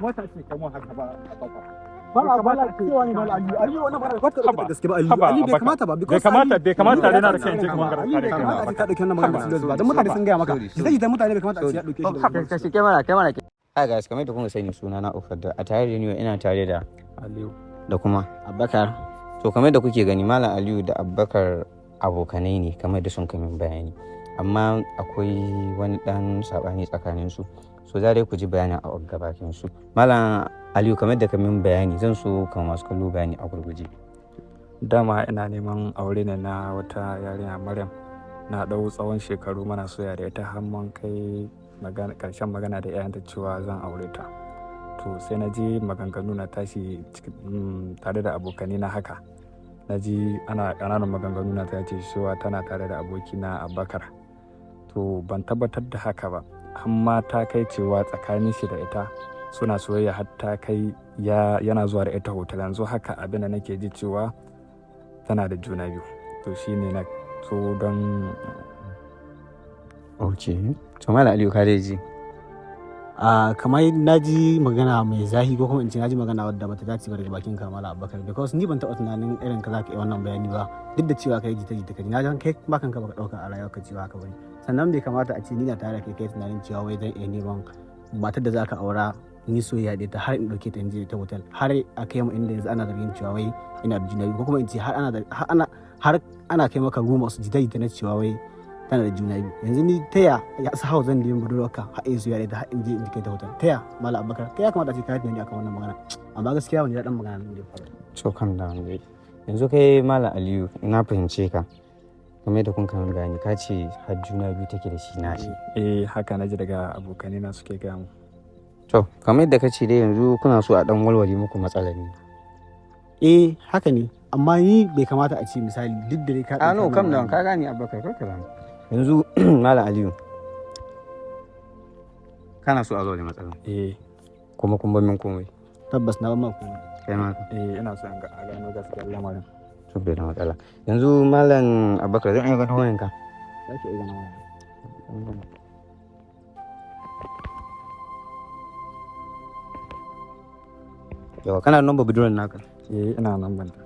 mota ce kamar haka ba bala cewa ne bala aliyu wannan bala kwata da gaske ba aliyu bai kamata ba bai kamata da na da kai je kuma garin kare kai ba ka dauki wannan magana da ba dan mutane sun ga maka sai da mutane bai kamata a ce ya dauke shi ka shi kamera hi guys, kamar da kun sani suna na Ofada, a tare da ni ina tare da Aliyu da kuma Abubakar. To kamar da kuke gani Malam Aliyu da Abubakar abokanai ne kamar da sun kamin bayani, amma akwai wani dan sabani tsakanin su, so za dai ku ji bayanin a gabakin su. Malam Aliyu, kamar da kamin bayani zan so kan masu kallo bayani a gurguje. Dama ina neman aure ne na wata yarinya Maryam, na dau tsawon shekaru mana soya da ita har mun kai karshen magana da iyayenta cewa zan aure ta. To sai na ji maganganu na tashi tare da abokani na haka, na ji ana ƙananan maganganu na ta ce cewa tana tare da abokina Abubakar. To ban tabbatar da haka ba, amma ta kai cewa tsakanin shi da ita suna soyayya, har ta kai yana zuwa da ita hotel. Yanzu haka abin da nake ji cewa tana da juna biyu, to shine na so don to Malam Aliyu ka dai ji kamar na ji magana mai zahi ko kuma in ce na ji magana wadda bata dace ba daga bakin Kamala Abubakar, because ni ban taɓa tunanin irin ka za ka yi wannan bayani ba, duk da cewa kai jita ka ji na jan kai ba kanka baka ɗauka a rayuwar ka cewa haka bane. Sannan bai kamata a ce ni na tare da kai tunanin cewa wai zan iya neman matar da za ka aura ni soyayya da ta har in ɗauke ta in je ta hotel, har a kai mu inda yanzu ana zargin cewa wai ina da juna biyu, ko kuma in ce har ana kai maka rumors jita na cewa wai tana da juna biyu. Yanzu ni taya ya sa hau zan da yin budurwarka har in soyayya da har in je in kai ta hotel, taya Malam Abubakar kai ya kamata a ce ka yi tunani akan wannan magana, amma gaskiya wani daɗin magana ne da faru. So kan da yanzu kai Malam Aliyu na fahimce ka kamar da kun kan gani ka ce har juna biyu take da shi na shi. Haka na ji daga abokanai na suke gaya mu. To kamar yadda ka ce dai yanzu kuna so a dan walwale muku matsalar ne. Haka ne, amma ni bai kamata a ce misali duk da dai ka no kam da ka gani Abubakar ka gani yanzu Malam Aliyu kana so a zo da matsala? Kuma kun bar min komai? Tabbas na bar maka komai. Kai ma? Ina son a gano gaskiyar lamarin. To bai da matsala. Yanzu Malam Abubakar zan iya gano wayanka? Za ki iya gano wayanka. Yawa kana da number budurwar naka? Ina nan banta.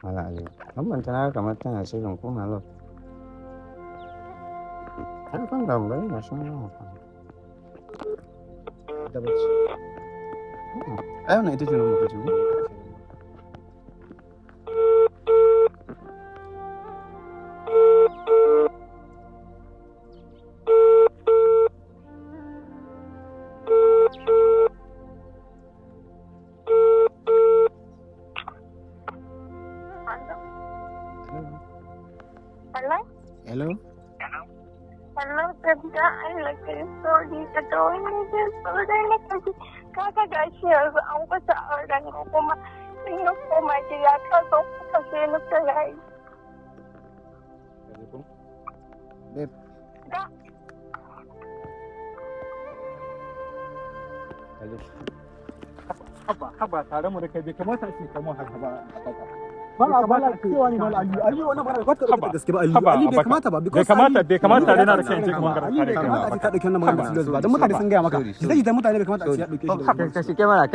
Malam Aliyu, lambar ta na kamar tana sirrin ko malam? An kan gambari na sun yawa kan. Da bace. Ai wannan ita ce number ka ce ko? Hello? Hello, Sabida. Allah ka yi sauri ka ga wani jin tsoron na kaji. Kaga gashi yanzu an kusa auren ka kuma in na koma gida ka zo kuka sai na tsirayi. Haba tare mu da kai bai kamata ce kamar haka ba. Bala cewa ne bala aliyu wannan bala kwata da gaske ba aliyu bai kamata ba, bai kamata da na da kai je kuma garin kare kai ba. Ka dauki wannan magana da dan mutane sun ga maka, sai da mutane bai kamata a ce ya dauke shi. Ka shi kamera